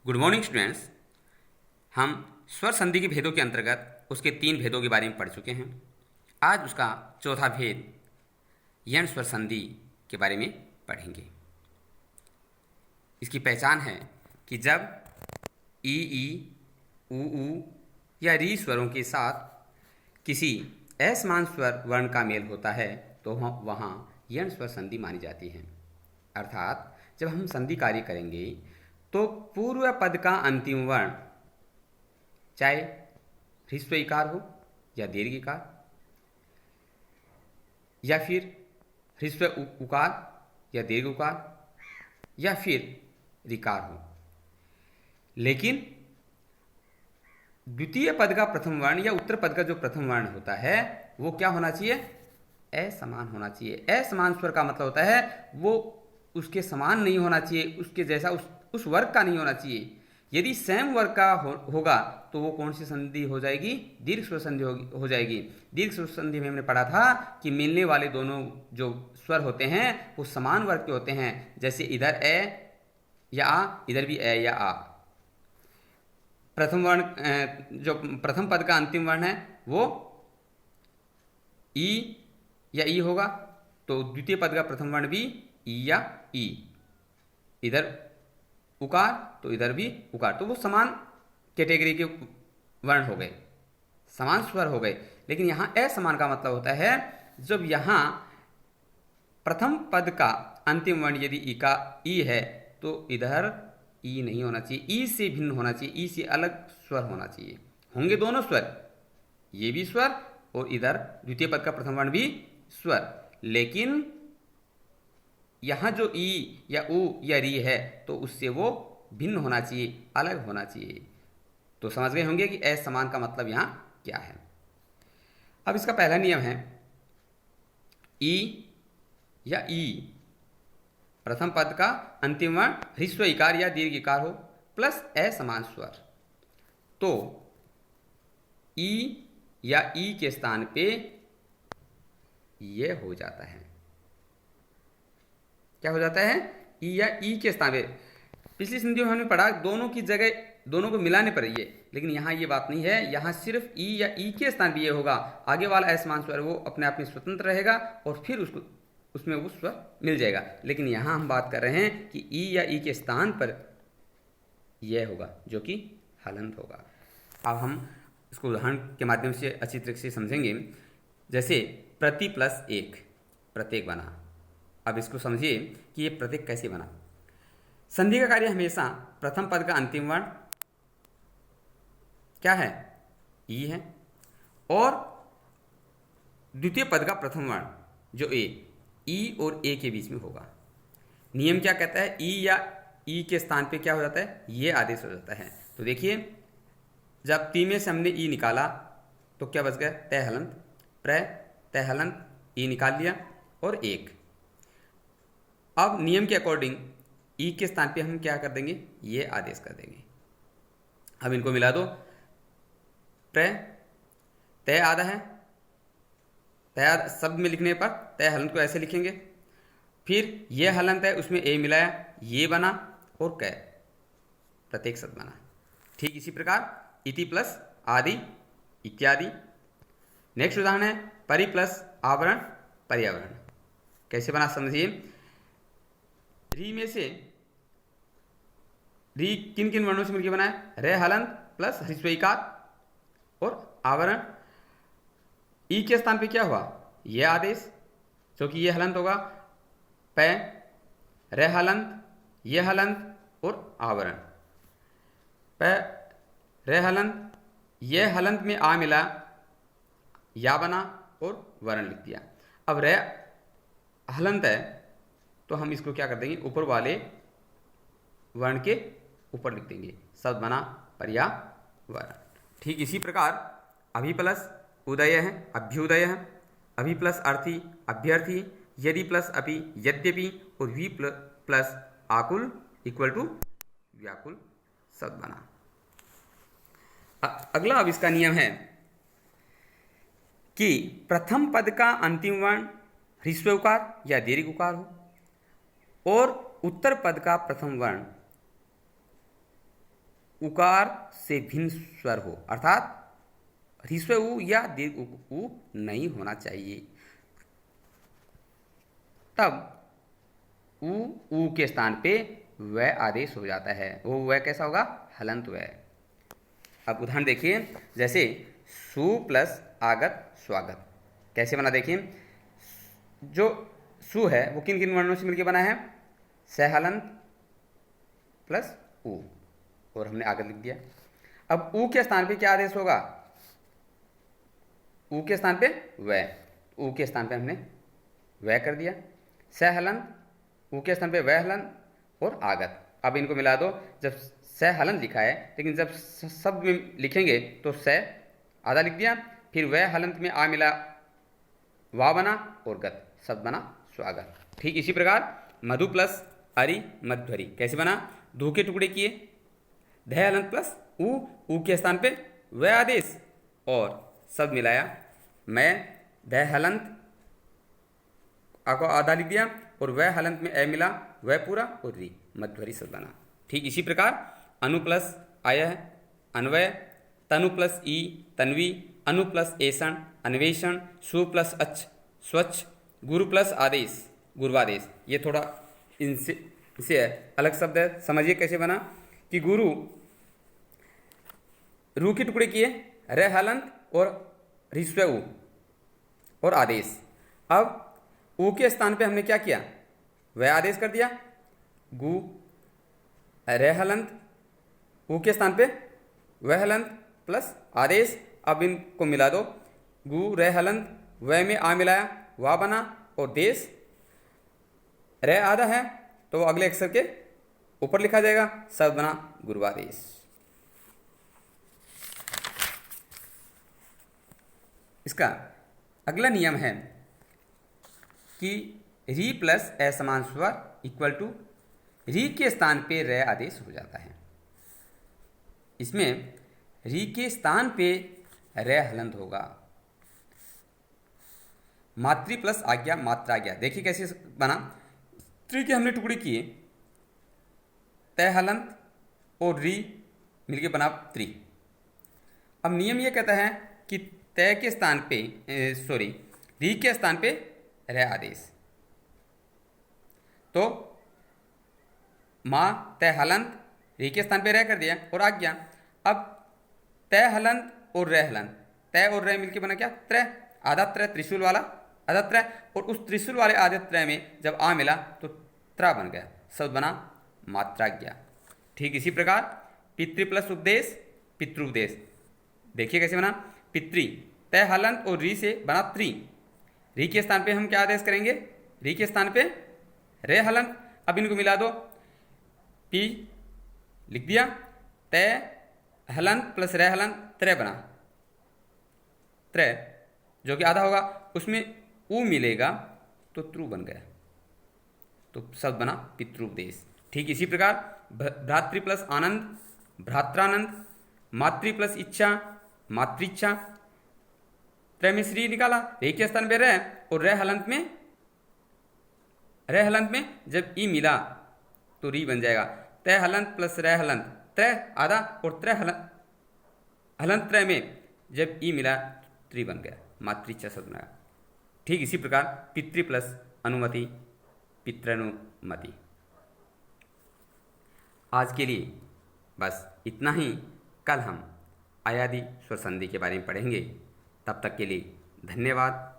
Good morning students. हम स्वर संधि के भेदों के अंतर्गत उसके 3 भेदों के बारे में पढ़ चुके हैं। आज उसका चौथा भेद यण स्वर संधि के बारे में पढ़ेंगे। इसकी पहचान है कि जब ई ऊ या री स्वरों के साथ किसी असमान स्वर वर्ण का मेल होता है तो वहाँ यण स्वर संधि मानी जाती है। अर्थात जब हम संधि कार्य करेंगे तो पूर्व पद का अंतिम वर्ण चाहे ह्रस्व इकार हो या दीर्घ इकार या फिर ह्रस्व उकार या दीर्घ उकार या फिर ऋकार हो, लेकिन द्वितीय पद का प्रथम वर्ण या उत्तर पद का जो प्रथम वर्ण होता है वो क्या होना चाहिए? असमान होना चाहिए। असमान स्वर का मतलब होता है वो उसके समान नहीं होना चाहिए, उसके जैसा उस वर्ग का नहीं होना चाहिए। यदि सेम वर्ग का होगा तो वो कौन सी संधि हो जाएगी? दीर्घ स्वर संधि हो जाएगी। दीर्घ स्वर संधि में हमने पढ़ा था कि मिलने वाले दोनों जो स्वर होते हैं वो समान वर्ग के होते हैं। जैसे इधर ए या आ, इधर भी ए या आ। प्रथम वर्ण जो प्रथम पद का अंतिम वर्ण है वो ई या ई होगा, तो द्वितीय पद का प्रथम वर्ण भी ई या ई। इधर उकार तो इधर भी उकार, तो वो समान कैटेगरी के वर्ण हो गए, समान स्वर हो गए। लेकिन यहाँ असमान का मतलब होता है जब यहाँ प्रथम पद का अंतिम वर्ण यदि ई का ई है तो इधर ई नहीं होना चाहिए, ई से भिन्न होना चाहिए, ई से अलग स्वर होना चाहिए। होंगे दोनों स्वर, ये भी स्वर और इधर द्वितीय पद का प्रथम वर्ण भी स्वर, लेकिन यहाँ जो ई या ऊ या री है तो उससे वो भिन्न होना चाहिए, अलग होना चाहिए। तो समझ गए होंगे कि असमान का मतलब यहाँ क्या है। अब इसका पहला नियम है ई या ई प्रथम पद का अंतिम वर्ण ह्रस्व इकार या दीर्घ इकार हो प्लस असमान स्वर, तो ई या ई के स्थान पे ये हो जाता है। क्या हो जाता है? ई या ई के स्थान पे। पिछली संधि में हमने पढ़ा दोनों की जगह दोनों को मिलाने पर ये, लेकिन यहाँ ये बात नहीं है। यहाँ सिर्फ ई या ई के स्थान पे ये होगा, आगे वाला असमान स्वर वो अपने आप में स्वतंत्र रहेगा और फिर उसमें वो स्वर मिल जाएगा। लेकिन यहाँ हम बात कर रहे हैं कि ई या ई के स्थान पर यह होगा जो कि हलंत होगा। अब हम इसको उदाहरण के माध्यम से अच्छी तरीके से समझेंगे। जैसे प्रति प्लस एक प्रत्येक बना। अब इसको समझिए कि ये प्रत्येक कैसे बना। संधि का कार्य हमेशा प्रथम पद का अंतिम वर्ण क्या है? ई है, और द्वितीय पद का प्रथम वर्ण जो ए, ई और ए के बीच में होगा। नियम क्या कहता है? ई या ई के स्थान पे क्या हो जाता है? ये आदेश हो जाता है। तो देखिए जब ती में से हमने ई निकाला तो क्या बच गया? तय हलंत, प्र तय हलंत, ई निकाल लिया और एक। अब नियम के अकॉर्डिंग ई के स्थान पे हम क्या कर देंगे? ये आदेश कर देंगे। अब इनको मिला दो, प्र तय आधा है, तय शब्द में लिखने पर तय हलंत को ऐसे लिखेंगे, फिर ये हलंत है उसमें ए मिलाया, ये बना और कै प्रत्येक शब्द बना। ठीक इसी प्रकार इति प्लस आदि इत्यादि। नेक्स्ट उदाहरण है परि प्लस आवरण पर्यावरण। कैसे बना समझिए। री में से री किन किन वर्णों से मिलकर बना है? रे हलंत प्लस ह्रस्व इकार और आवरण। ई के स्थान पे क्या हुआ? ये आदेश, क्योंकि ये हलंत होगा, प रे हलंत, ये हलंत और आवरण। प रे हलंत, ये हलंत में आ मिला, या बना और वर्ण लिख दिया। अब रे हलंत है तो हम इसको क्या कर देंगे? ऊपर वाले वर्ण के ऊपर लिख देंगे, शब्द बना पर्यावरण। ठीक इसी प्रकार अभि प्लस उदय है, अभ्युदय है, अभि प्लस अर्थी अभ्यर्थी, यदि प्लस अपि यद्यपि और वी प्लस आकुल इक्वल टू व्याकुल शब्द बना। अगला अब इसका नियम है कि प्रथम पद का अंतिम वर्ण ह्रस्व उकार या दीर्घ उकार हो और उत्तर पद का प्रथम वर्ण उकार से भिन्न स्वर हो, अर्थात ह्रस्व उ या दीर्घ उ नहीं होना चाहिए। तब उ के स्थान पे व आदेश हो जाता है। वो व कैसा होगा? हलंत व। अब उदाहरण देखिए, जैसे सु प्लस आगत स्वागत कैसे बना, देखिए जो सु है वो किन किन वर्णों से मिलकर बना है? सहलंत प्लस उ, और हमने आगत लिख दिया। अब उ के स्थान पे क्या आदेश होगा? उ के स्थान पे व, उ के स्थान पे हमने व कर दिया। सहलंत, उ के स्थान पे व हलंत और आगत। अब इनको मिला दो, जब सहलंत लिखा है लेकिन जब शब्द में लिखेंगे तो स आधा लिख दिया, फिर व हलंत में आ मिला वा बना और गत, शब्द बना स्वागत। ठीक इसी प्रकार मधु प्लस अरि मध्वरि कैसे बना? धू के टुकड़े किए, ध हलंत प्लस उ के स्थान पे व आदेश और शब्द मिलाया मैं, ध हलंत को आधा लिख दिया और व हलंत में ए मिला व पूरा और री, मध्वरि शब्द बना। ठीक इसी प्रकार अनु plus I Anvay, Tanu plus E Tanvi, Anu plus ऐषण अन्वेषण, सु प्लस अच्छ स्वच्छ, गुरु प्लस आदेश गुरुवादेश। ये थोड़ा इनसे अलग शब्द है, समझिए कैसे बना कि गुरु रू के टुकड़े किए, रे हलंत और ह्रस्व उ और आदेश। अब उ के स्थान पे हमने क्या किया? वह आदेश कर दिया, गु रे हलंत, उ के स्थान पे वह हलंत प्लस आदेश। अब इनको मिला दो, गु रे हलंत, वह में आ मिलाया वा बना और देश, रे आधा है तो वो अगले अक्षर के ऊपर लिखा जाएगा, शब्द बना गुरुवादेश। इसका अगला नियम है कि री प्लस असमान स्वर इक्वल टू री के स्थान पे रे आदेश हो जाता है। इसमें री के स्थान पे रे हलंत होगा। मातृ प्लस आज्ञा मात्रा आज्ञा, देखिए कैसे बना? त्रि के हमने टुकड़े किए, तय हलंत और री मिलके बना त्रि। अब नियम ये कहता है कि तय के स्थान पे री के स्थान पे रे आदेश, तो माँ तय हलंत, री के स्थान पे रे कर दिया और आज्ञा। अब तय हलंत और रे हलंत, तय और रे मिलके बना क्या? त्रय, आधा त्रय, त्रिशूल वाला आधा त्रय, और उस त्रिशूल वाले आधे त्रय में जब आ मिला तो त्रा बन गया, शब्द बना मात्राज्ञा। ठीक इसी प्रकार पितृ प्लस उपदेश पितृपदेश, देखिए कैसे बना? पितृ तय हलंत और री से बना त्रि, री के स्थान पे हम क्या आदेश करेंगे? री के स्थान पे रे हलंत। अब इनको मिला दो, पी लिख दिया, तय हलंत प्लस रे हलंत त्रय बना, त्रय जो कि आधा होगा, उसमें उ मिलेगा तो त्रु बन गया, तो शब्द बना पितृपदेश। ठीक इसी प्रकार भ्रातृ प्लस आनंद भ्रात्रानंद, मातृ प्लस इच्छा मातृच्छा, त्रय में श्री निकाला, रे के स्थान पे रे और रे हलंत में जब ई मिला तो री बन जाएगा। तय हलंत प्लस रे हलंत त्रय आधा और त्रय हलंत त्रय में जब ई मिला त्रि बन गया, मातृच्छा शब्द बनाया। ठीक इसी प्रकार पितृ प्लस अनुमति पितृनुमति। आज के लिए बस इतना ही। कल हम अयादि स्वर संधि के बारे में पढ़ेंगे। तब तक के लिए धन्यवाद।